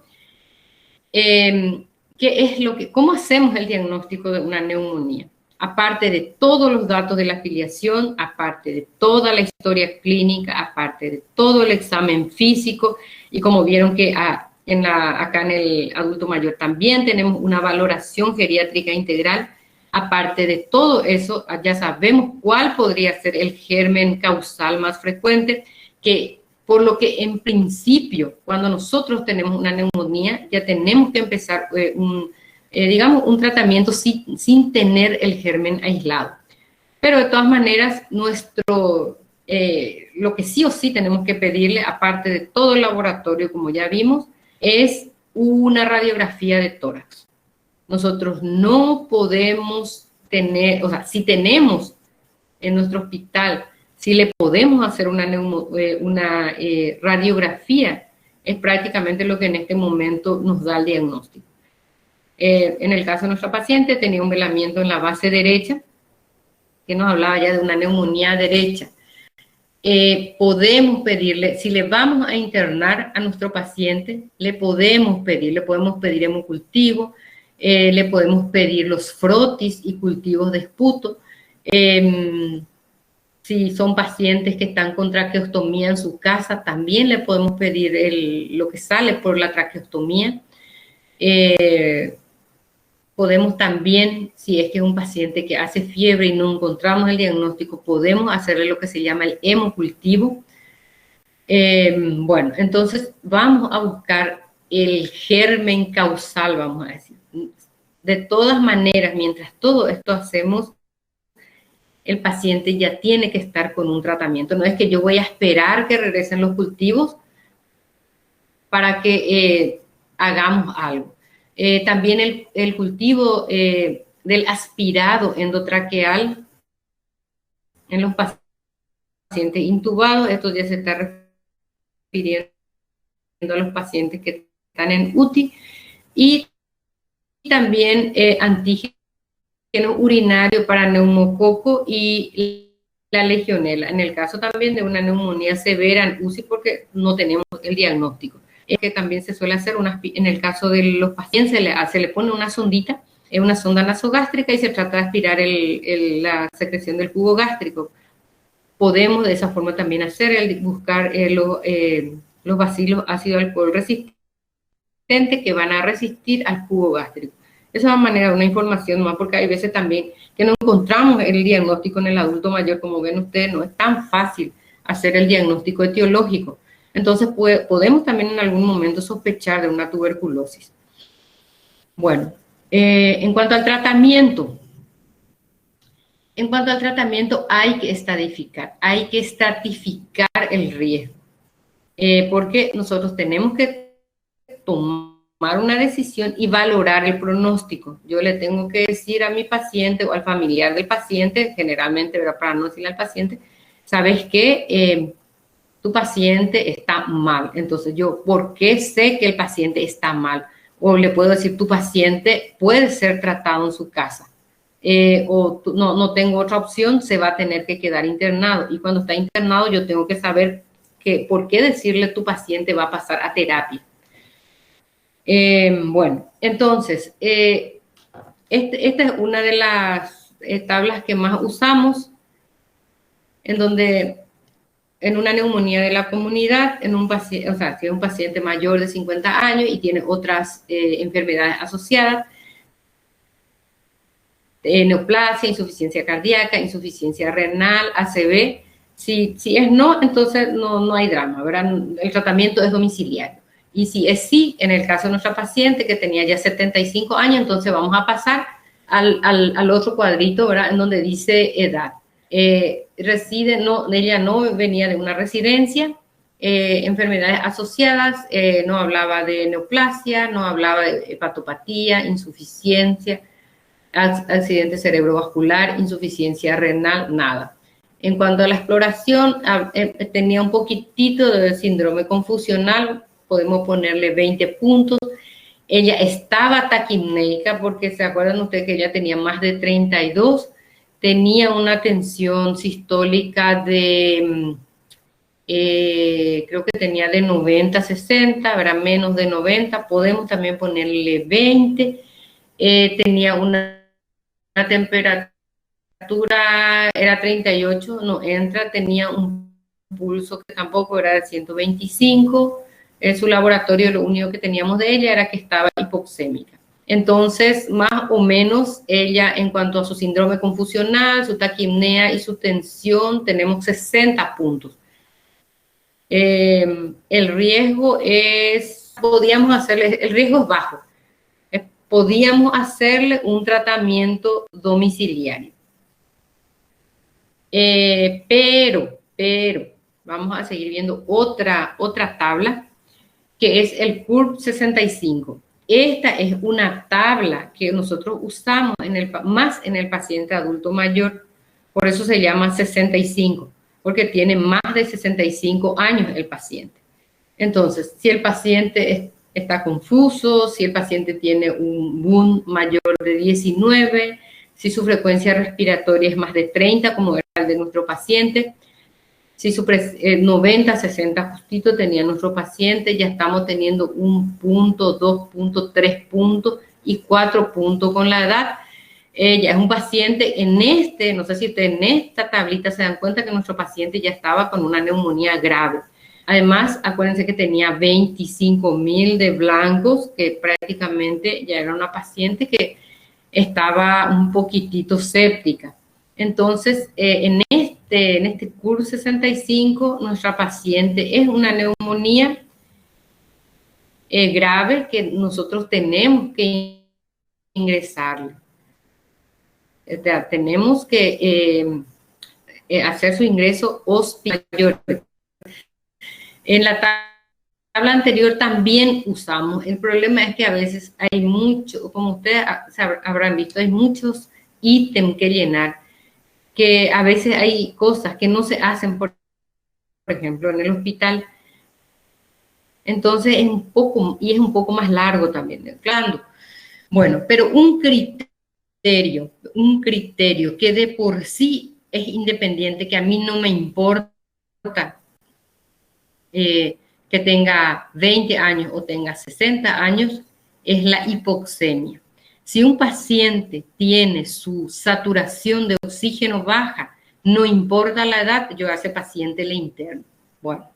¿qué es cómo hacemos el diagnóstico de una neumonía? aparte de todos los datos de la afiliación, aparte de toda la historia clínica, aparte de todo el examen físico, y como vieron que acá en el adulto mayor también tenemos una valoración geriátrica integral. Aparte de todo eso, ya sabemos cuál podría ser el germen causal más frecuente, que por lo que en principio, cuando nosotros tenemos una neumonía, ya tenemos que empezar digamos, un tratamiento sin tener el germen aislado. Pero de todas maneras, lo que sí o sí tenemos que pedirle, aparte de todo el laboratorio, como ya vimos, es una radiografía de tórax. Nosotros no podemos tener, o sea, si tenemos en nuestro hospital, si le podemos hacer una radiografía, es prácticamente lo que en este momento nos da el diagnóstico. En el caso de nuestra paciente, tenía un velamiento en la base derecha, que nos hablaba ya de una neumonía derecha. Podemos pedirle, si le vamos a internar a nuestro paciente, le podemos pedir hemocultivo, le podemos pedir los frotis y cultivos de esputo. Si son pacientes que están con traqueostomía en su casa, también le podemos pedir lo que sale por la traqueostomía. Podemos también, si es que es un paciente que hace fiebre y no encontramos el diagnóstico, podemos hacerle lo que se llama el hemocultivo. Bueno, entonces vamos a buscar el germen causal, vamos a decir. De todas maneras, mientras todo esto hacemos, el paciente ya tiene que estar con un tratamiento. No es que yo voy a esperar que regresen los cultivos para que hagamos algo. También el cultivo del aspirado endotraqueal en los pacientes intubados, esto ya se está refiriendo a los pacientes que están en UTI, y también antígeno urinario para neumococo y la legionela, en el caso también de una neumonía severa en UCI porque no tenemos el diagnóstico. Que también se suele hacer, en el caso de los pacientes se le pone una sondita, una sonda nasogástrica y se trata de aspirar la secreción del jugo gástrico. Podemos de esa forma también buscar los bacilos ácido alcohol resistentes que van a resistir al jugo gástrico. Esa es una manera, una información más, porque hay veces también que no encontramos el diagnóstico en el adulto mayor. Como ven ustedes, no es tan fácil hacer el diagnóstico etiológico. Entonces podemos también en algún momento sospechar de una tuberculosis. Bueno, en cuanto al tratamiento hay que estratificar el riesgo, porque nosotros tenemos que tomar una decisión y valorar el pronóstico. Yo le tengo que decir a mi paciente o al familiar del paciente, generalmente, ¿verdad?, para no decirle al paciente, ¿sabes qué? Tu paciente está mal. Entonces yo, ¿por qué sé que el paciente está mal? O le puedo decir, tu paciente puede ser tratado en su casa. No tengo otra opción, se va a tener que quedar internado. Y cuando está internado yo tengo que saber por qué decirle tu paciente va a pasar a terapia. Bueno, entonces, esta es una de las tablas que más usamos, en donde en una neumonía de la comunidad, en un paciente, o sea, si es un paciente mayor de 50 años y tiene otras enfermedades asociadas, neoplasia, insuficiencia cardíaca, insuficiencia renal, ACV. Si es no, entonces no hay drama, ¿verdad? El tratamiento es domiciliario. Y si es sí, en el caso de nuestra paciente que tenía ya 75 años, entonces vamos a pasar al otro cuadrito, ¿verdad?, en donde dice edad. Ella no venía de una residencia, enfermedades asociadas, no hablaba de neoplasia, no hablaba de hepatopatía, insuficiencia, accidente cerebrovascular, insuficiencia renal, nada. En cuanto a la exploración, tenía un poquitito de síndrome confusional, podemos ponerle 20 puntos. Ella estaba taquipneica porque se acuerdan ustedes que ella tenía más de 32, tenía una tensión sistólica de, creo que tenía de 90 a 60, habrá menos de 90, podemos también ponerle 20, tenía una temperatura temperatura era 38, no entra, tenía un pulso que tampoco era de 125. En su laboratorio lo único que teníamos de ella era que estaba hipoxémica. Entonces, más o menos, ella en cuanto a su síndrome confusional, su taquipnea y su tensión, tenemos 60 puntos. El riesgo es, el riesgo es bajo. Podíamos hacerle un tratamiento domiciliario. Pero, vamos a seguir viendo otra tabla, que es el CURB 65. Esta es una tabla que nosotros usamos más en el paciente adulto mayor, por eso se llama 65, porque tiene más de 65 años el paciente. Entonces, si el paciente está confuso, si el paciente tiene un BUN mayor de 19, si su frecuencia respiratoria es más de 30, como era el de nuestro paciente, si su 90, 60 justito tenía nuestro paciente, ya estamos teniendo 1 punto, 2 puntos, 3 puntos y 4 puntos con la edad. Ya es un paciente no sé si ustedes en esta tablita se dan cuenta que nuestro paciente ya estaba con una neumonía grave. Además, acuérdense que tenía 25.000 de blancos, que prácticamente ya era una paciente que estaba un poquitito séptica. Entonces, en este curso 65, nuestra paciente es una neumonía grave que nosotros tenemos que ingresarle. Tenemos que hacer su ingreso hospitalario. En la tabla anterior también usamos. El problema es que a veces hay mucho, como ustedes habrán visto, hay muchos ítems que llenar, que a veces hay cosas que no se hacen, por ejemplo, en el hospital. Entonces es un poco más largo también, claro. Bueno, pero un criterio que de por sí es independiente, que a mí no me importa que tenga 20 años o tenga 60 años, es la hipoxemia. Si un paciente tiene su saturación de oxígeno baja, no importa la edad, yo a ese paciente le interno. Bueno,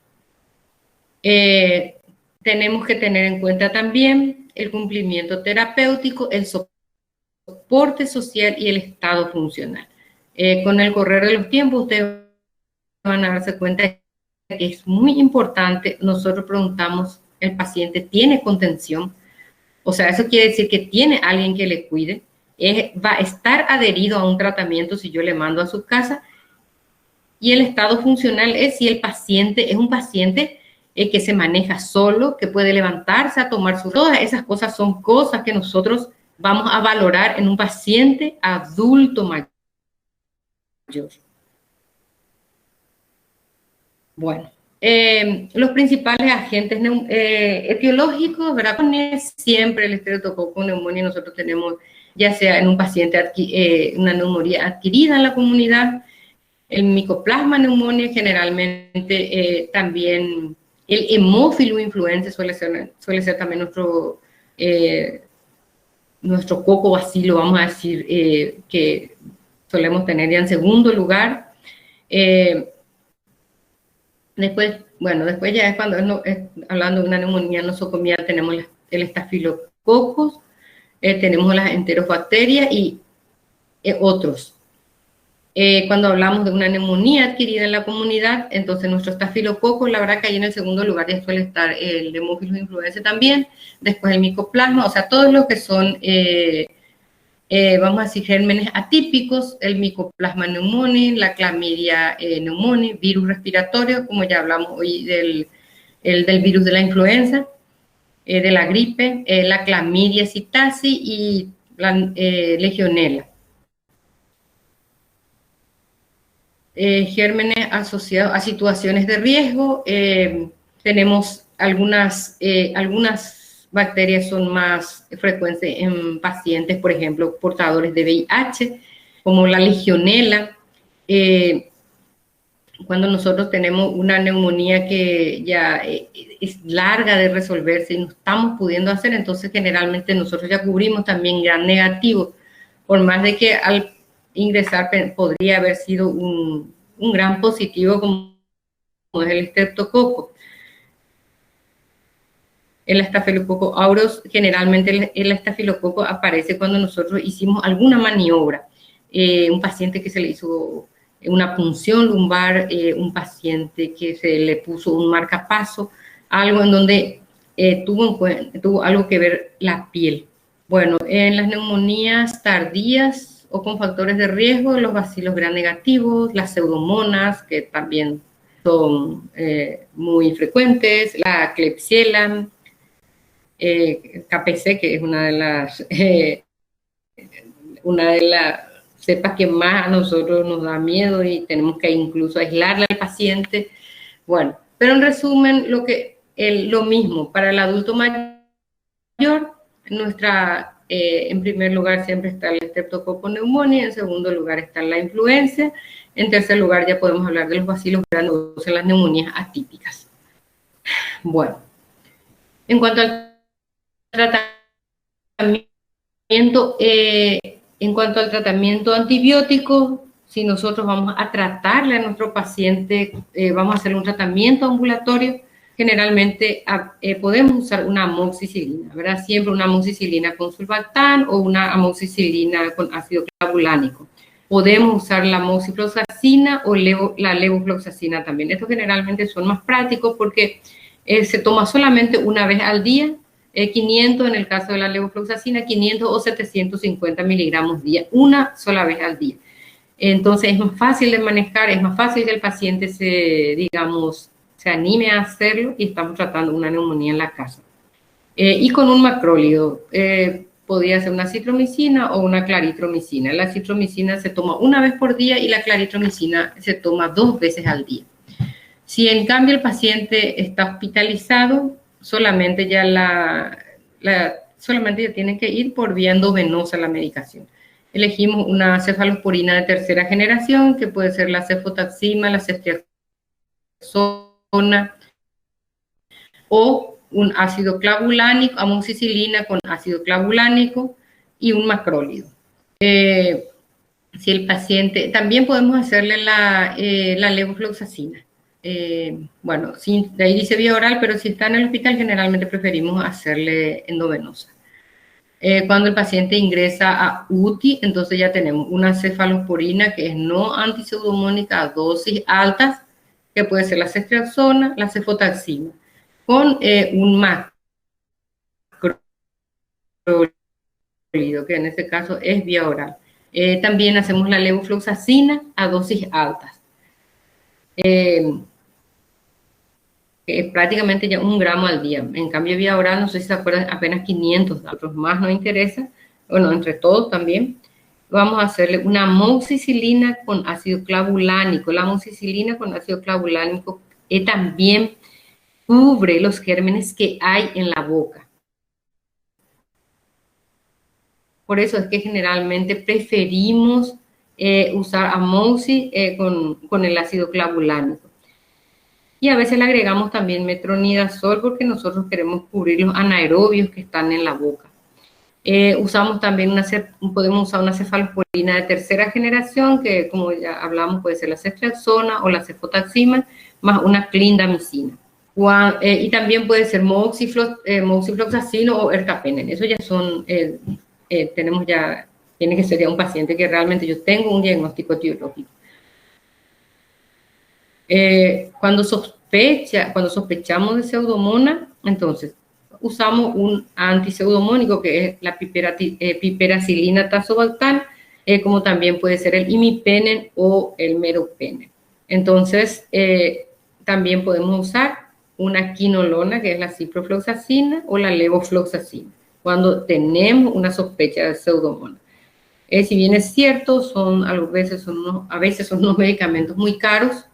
tenemos que tener en cuenta también el cumplimiento terapéutico, el soporte social y el estado funcional. Con el correr de los tiempos, ustedes van a darse cuenta que es muy importante. Nosotros preguntamos, ¿el paciente tiene contención? O sea, eso quiere decir que tiene alguien que le cuide. Va a estar adherido a un tratamiento si yo le mando a su casa. Y el estado funcional es si el paciente es un paciente que se maneja solo, que puede levantarse a tomar todas esas cosas son cosas que nosotros vamos a valorar en un paciente adulto mayor. Bueno, los principales agentes etiológicos, ¿verdad? Siempre el estreptococo neumonía nosotros tenemos, ya sea en un paciente una neumonía adquirida en la comunidad, el micoplasma neumonía generalmente también el hemófilo influenza suele ser también nuestro coco bacilo, vamos a decir, que solemos tener ya en segundo lugar. Después ya es cuando hablando de una neumonía nosocomial, tenemos el estafilococos, tenemos las enterobacterias y otros. Cuando hablamos de una neumonía adquirida en la comunidad, entonces nuestro estafilococo, la verdad que ahí en el segundo lugar ya suele estar el Haemophilus influenzae también, después el micoplasma, o sea, todos los que son, vamos a decir, gérmenes atípicos, el micoplasma pneumoniae, la clamidia pneumoniae, virus respiratorio, como ya hablamos hoy del virus de la influenza, de la gripe, la clamidia psittaci y la legionela. Gérmenes asociados a situaciones de riesgo. Tenemos algunas bacterias son más frecuentes en pacientes, por ejemplo, portadores de VIH, como la legionela. Cuando nosotros tenemos una neumonía que ya es larga de resolverse y no estamos pudiendo hacer, entonces generalmente nosotros ya cubrimos también gran negativo, por más de que ingresar podría haber sido un gran positivo como es el estreptococo. El estafilococo aureus, generalmente el estafilococo aparece cuando nosotros hicimos alguna maniobra. Un paciente que se le hizo una punción lumbar, un paciente que se le puso un marcapaso, algo en donde tuvo algo que ver la piel. Bueno, en las neumonías tardías o con factores de riesgo, los bacilos gram negativos, las pseudomonas, que también son muy frecuentes, la Klebsiella, KPC, que es una de las cepas que más a nosotros nos da miedo y tenemos que incluso aislarla al paciente. Bueno, pero en resumen, lo mismo para el adulto mayor, en primer lugar siempre está el Streptococcus pneumoniae, en segundo lugar está la influenza, en tercer lugar ya podemos hablar de los bacilos granulosos en las neumonías atípicas. Bueno, en cuanto al tratamiento antibiótico, si nosotros vamos a tratarle a nuestro paciente, vamos a hacer un tratamiento ambulatorio, generalmente podemos usar una amoxicilina, ¿verdad? Siempre una amoxicilina con sulbactam o una amoxicilina con ácido clavulánico. Podemos usar la moxifloxacina o la levofloxacina también. Estos generalmente son más prácticos porque se toma solamente una vez al día, 500 en el caso de la levofloxacina, 500 o 750 miligramos día, una sola vez al día. Entonces es más fácil de manejar, es más fácil que el paciente se anime a hacerlo y estamos tratando una neumonía en la casa. Y con un macrólido, podría ser una citromicina o una claritromicina. La citromicina se toma una vez por día y la claritromicina se toma 2 veces al día. Si en cambio el paciente está hospitalizado, solamente ya tiene que ir por vía endovenosa la medicación. Elegimos una cefalosporina de tercera generación, que puede ser la cefotaxima, la ceftriaxona, o un ácido clavulánico, amoxicilina con ácido clavulánico y un macrólido. Si el paciente, también podemos hacerle la levofloxacina. Bueno, de ahí dice vía oral, pero si está en el hospital, generalmente preferimos hacerle endovenosa. Cuando el paciente ingresa a UTI, entonces ya tenemos una cefalosporina que es no antipseudomónica a dosis altas, que puede ser la ceftriaxona, la cefotaxima, con un macrólido, que en este caso es vía oral. También hacemos la levofloxacina a dosis altas. Es prácticamente ya 1 gramo al día. En cambio, vía oral, no sé si se acuerdan, apenas 500, a otros más nos interesa. Bueno, entre todos también. Vamos a hacerle una amoxicilina con ácido clavulánico. La amoxicilina con ácido clavulánico también cubre los gérmenes que hay en la boca. Por eso es que generalmente preferimos usar amoxi con el ácido clavulánico. Y a veces le agregamos también metronidazol porque nosotros queremos cubrir los anaerobios que están en la boca. Usamos también podemos usar una cefalosporina de tercera generación, que como ya hablamos puede ser la ceftriaxona o la cefotaxima, más una clindamicina. Y también puede ser moxifloxacino o ertapenem. Eso ya son, tiene que ser ya un paciente que realmente yo tengo un diagnóstico etiológico. Cuando sospechamos de pseudomona, entonces usamos un antipseudomónico que es la piperacilina tazobactam, como también puede ser el imipenem o el meropenem. Entonces, también podemos usar una quinolona, que es la ciprofloxacina o la levofloxacina, cuando tenemos una sospecha de pseudomona. Si bien es cierto, a veces son unos medicamentos muy caros,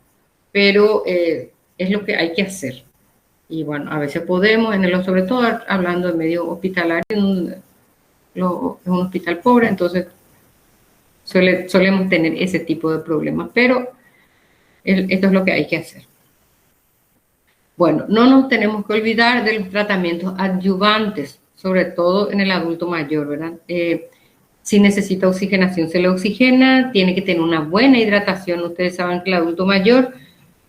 pero es lo que hay que hacer. Y bueno, a veces podemos, sobre todo hablando de medio hospitalario, es un hospital pobre, entonces solemos tener ese tipo de problemas, pero esto es lo que hay que hacer. Bueno, no nos tenemos que olvidar de los tratamientos adyuvantes, sobre todo en el adulto mayor, ¿verdad? Si necesita oxigenación, se le oxigena, tiene que tener una buena hidratación. Ustedes saben que el adulto mayor,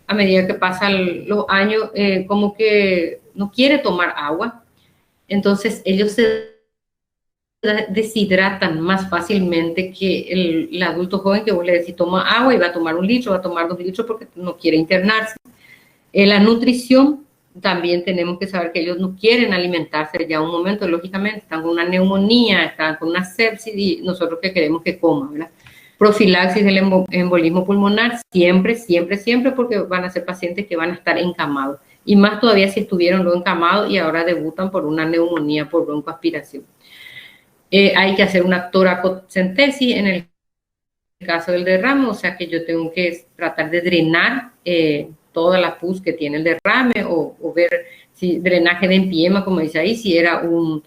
a medida que pasan los años, como que no quiere tomar agua, entonces ellos se deshidratan más fácilmente que el adulto joven que vos le decís toma agua y va a tomar 1 litro, va a tomar 2 litros porque no quiere internarse. La nutrición, también tenemos que saber que ellos no quieren alimentarse ya un momento, lógicamente, están con una neumonía, están con una sepsis y nosotros que queremos que coman, ¿verdad? Profilaxis del embolismo pulmonar, siempre, siempre, siempre, porque van a ser pacientes que van a estar encamados. Y más todavía si estuvieron luego encamados y ahora debutan por una neumonía por broncoaspiración. Hay que hacer una toracocentesis en el caso del derrame, o sea que yo tengo que tratar de drenar toda la pus que tiene el derrame o ver si drenaje de empiema, como dice ahí, si era un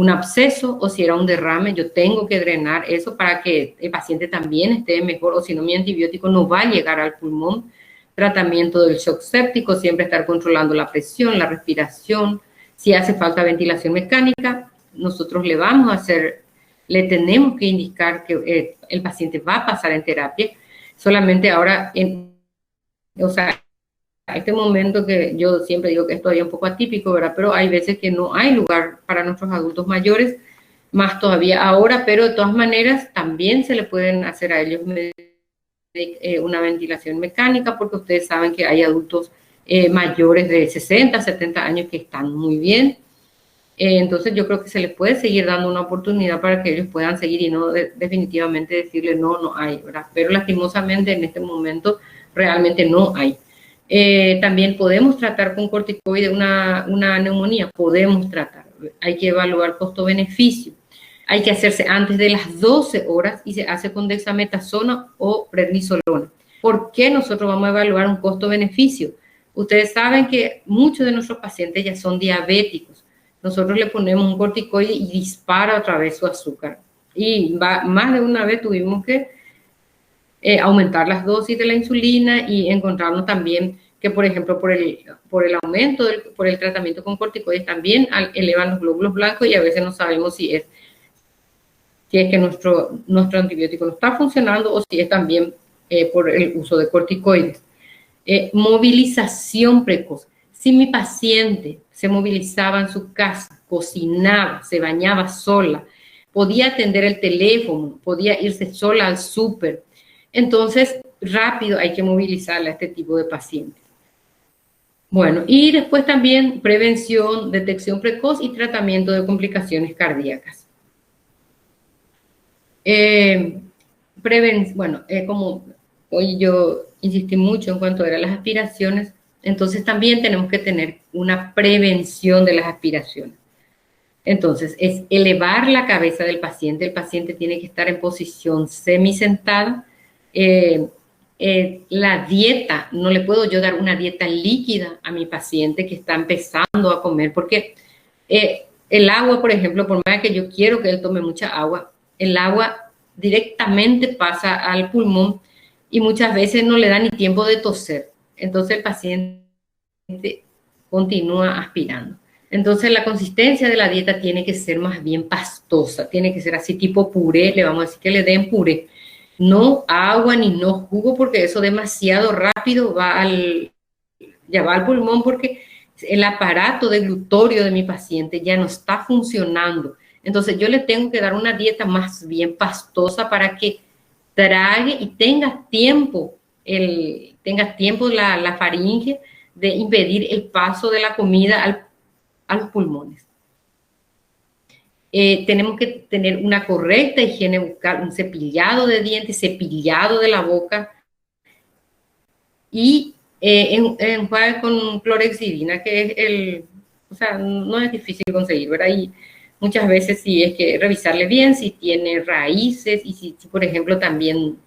absceso o si era un derrame. Yo tengo que drenar eso para que el paciente también esté mejor, o si no, mi antibiótico no va a llegar al pulmón. Tratamiento del shock séptico, siempre estar controlando la presión, la respiración. Si hace falta ventilación mecánica, nosotros le tenemos que indicar que el paciente va a pasar en terapia. Solamente ahora, o sea, este momento que yo siempre digo que es todavía un poco atípico, ¿verdad? Pero hay veces que no hay lugar para nuestros adultos mayores, más todavía ahora, pero de todas maneras también se le pueden hacer a ellos una ventilación mecánica, porque ustedes saben que hay adultos mayores de 60, 70 años que están muy bien. Entonces yo creo que se les puede seguir dando una oportunidad para que ellos puedan seguir y no definitivamente decirle no hay, ¿verdad? Pero lastimosamente en este momento realmente no hay. También podemos tratar con corticoide una neumonía, podemos tratar. Hay que evaluar costo-beneficio. Hay que hacerse antes de las 12 horas y se hace con dexametasona o prednisolona. ¿Por qué nosotros vamos a evaluar un costo-beneficio? Ustedes saben que muchos de nuestros pacientes ya son diabéticos. Nosotros le ponemos un corticoide y dispara otra vez su azúcar. Y más de una vez tuvimos que aumentar las dosis de la insulina y encontrarnos también que, por ejemplo, por el aumento, por el tratamiento con corticoides también elevan los glóbulos blancos y a veces no sabemos si es que nuestro antibiótico no está funcionando o si es también por el uso de corticoides. Movilización precoz. Si mi paciente se movilizaba en su casa, cocinaba, se bañaba sola, podía atender el teléfono, podía irse sola al súper, entonces rápido hay que movilizarla a este tipo de pacientes. Bueno, y después también prevención, detección precoz y tratamiento de complicaciones cardíacas. Como hoy yo insistí mucho en cuanto a las aspiraciones, entonces también tenemos que tener una prevención de las aspiraciones. Entonces, es elevar la cabeza del paciente. El paciente tiene que estar en posición semisentada. La dieta, no le puedo yo dar una dieta líquida a mi paciente que está empezando a comer, porque el agua, por ejemplo, por más que yo quiero que él tome mucha agua, el agua directamente pasa al pulmón y muchas veces no le da ni tiempo de toser. Entonces el paciente continúa aspirando. Entonces la consistencia de la dieta tiene que ser más bien pastosa, tiene que ser así tipo puré, le vamos a decir que le den puré. No agua ni no jugo, porque eso demasiado rápido ya va al pulmón, porque el aparato deglutorio de mi paciente ya no está funcionando. Entonces yo le tengo que dar una dieta más bien pastosa para que trague y tenga tiempo la faringe de impedir el paso de la comida a los pulmones. Tenemos que tener una correcta higiene bucal, un cepillado de dientes, cepillado de la boca y enjuague con clorhexidina, que es no es difícil conseguir, ¿verdad? Y muchas veces sí es que revisarle bien si tiene raíces y si por ejemplo, también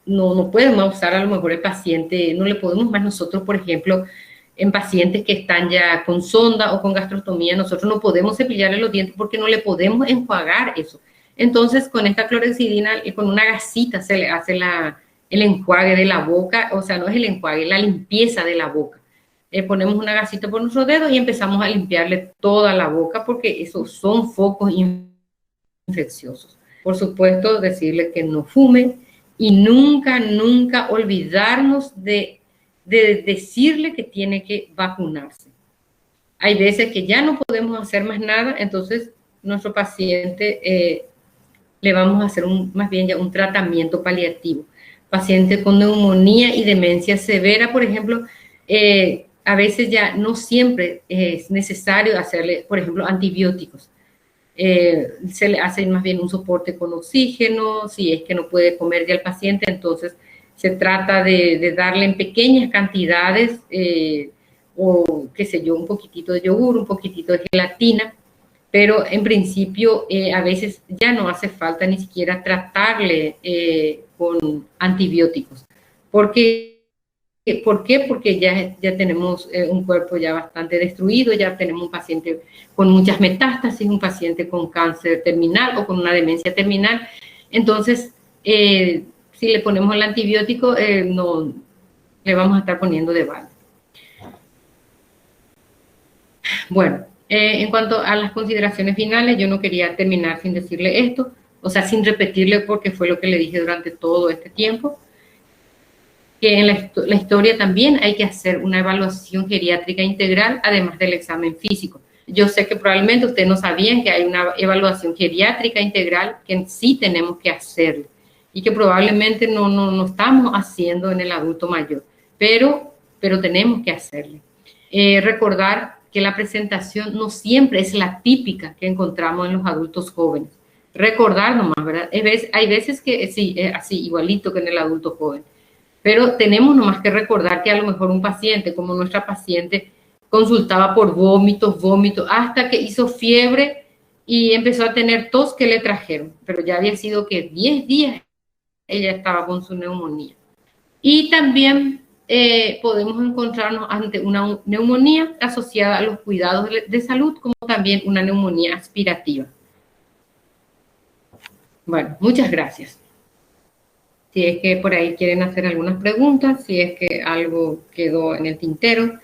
no podemos usar a lo mejor el paciente, no le podemos más nosotros, por ejemplo, en pacientes que están ya con sonda o con gastrostomía, nosotros no podemos cepillarle los dientes porque no le podemos enjuagar eso. Entonces, con esta clorhexidina y con una gasita se le hace el enjuague de la boca, o sea, no es el enjuague, la limpieza de la boca. Ponemos una gasita por nuestros dedos y empezamos a limpiarle toda la boca porque esos son focos infecciosos. Por supuesto, decirle que no fume y nunca, nunca olvidarnos de decirle que tiene que vacunarse. Hay veces que ya no podemos hacer más nada, entonces nuestro paciente le vamos a hacer más bien ya un tratamiento paliativo. Paciente con neumonía y demencia severa, por ejemplo, a veces ya no siempre es necesario hacerle, por ejemplo, antibióticos. Se le hace más bien un soporte con oxígeno, si es que no puede comer ya el paciente, entonces se trata de darle en pequeñas cantidades, o qué sé yo, un poquitito de yogur, un poquitito de gelatina, pero en principio a veces ya no hace falta ni siquiera tratarle con antibióticos. Porque, ¿por qué? Porque ya tenemos un cuerpo ya bastante destruido, ya tenemos un paciente con muchas metástasis, un paciente con cáncer terminal o con una demencia terminal. Entonces, si le ponemos el antibiótico, no le vamos a estar poniendo de balde. Bueno, en cuanto a las consideraciones finales, yo no quería terminar sin decirle esto, o sea, sin repetirle porque fue lo que le dije durante todo este tiempo, que en la historia también hay que hacer una evaluación geriátrica integral, además del examen físico. Yo sé que probablemente ustedes no sabían que hay una evaluación geriátrica integral que sí tenemos que hacer y que probablemente no estamos haciendo en el adulto mayor, pero tenemos que hacerle. Recordar que la presentación no siempre es la típica que encontramos en los adultos jóvenes. Recordar nomás, ¿verdad? Hay veces que sí, es así, igualito que en el adulto joven. Pero tenemos nomás que recordar que a lo mejor un paciente, como nuestra paciente, consultaba por vómitos, hasta que hizo fiebre y empezó a tener tos que le trajeron. Pero ya había sido que 10 días ella estaba con su neumonía. Y también podemos encontrarnos ante una neumonía asociada a los cuidados de salud, como también una neumonía aspirativa. Bueno, muchas gracias. Si es que por ahí quieren hacer algunas preguntas, si es que algo quedó en el tintero,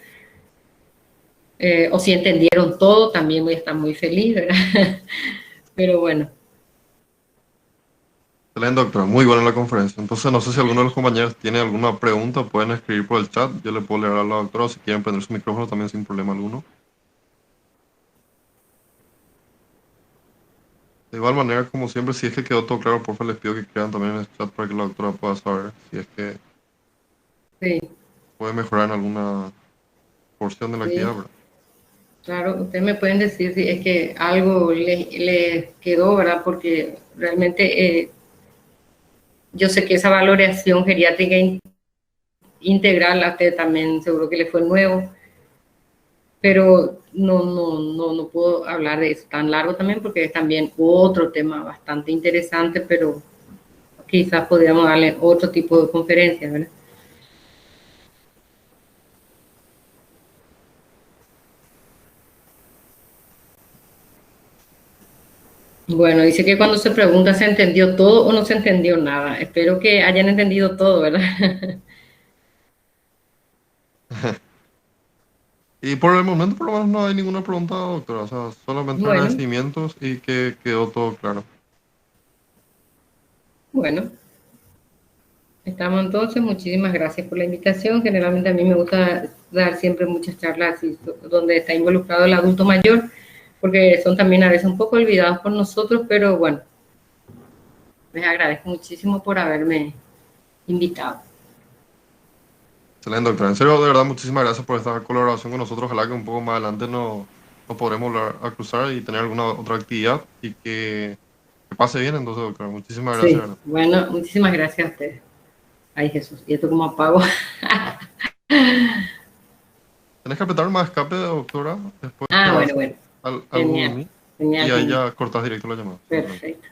o si entendieron todo, también voy a estar muy feliz, ¿verdad? Pero bueno. Excelente, doctora. Muy buena la conferencia. Entonces, no sé si alguno de los compañeros tiene alguna pregunta, pueden escribir por el chat. Yo le puedo leer a la doctora, o si quieren prender su micrófono también sin problema alguno. De igual manera, como siempre, si es que quedó todo claro, por favor, les pido que escriban también en el chat para que la doctora pueda saber si es que Sí, puede mejorar en alguna porción de la actividad, sí. ¿verdad? Claro, ustedes me pueden decir si es que algo le quedó, ¿verdad? Porque realmente yo sé que esa valoración geriátrica integral a usted también seguro que le fue nuevo, pero no puedo hablar de eso tan largo también porque es también otro tema bastante interesante, pero quizás podríamos darle otro tipo de conferencia, ¿verdad? Bueno, dice que cuando se pregunta se entendió todo o no se entendió nada. Espero que hayan entendido todo, ¿verdad? Y por el momento, por lo menos, no hay ninguna pregunta, doctora. O sea, solamente Bueno, agradecimientos y que quedó todo claro. bueno. Estamos entonces, muchísimas gracias por la invitación. Generalmente a mí me gusta dar siempre muchas charlas donde está involucrado el adulto mayor, porque son también a veces un poco olvidados por nosotros, pero bueno, les agradezco muchísimo por haberme invitado. Excelente, doctora. En serio, de verdad, muchísimas gracias por esta colaboración con nosotros. Ojalá que un poco más adelante nos podremos volver a cruzar y tener alguna otra actividad y que pase bien. Entonces, doctora, muchísimas gracias, Sí, ¿verdad? bueno, muchísimas gracias a ustedes. Ay, Jesús, ¿y esto cómo apago? Tenés que apretar más escape, doctora, después que Ah, hagas bueno, algo de genial, mí y genial, ahí genial. ya cortas directo la llamada. Sin problema. Perfecto.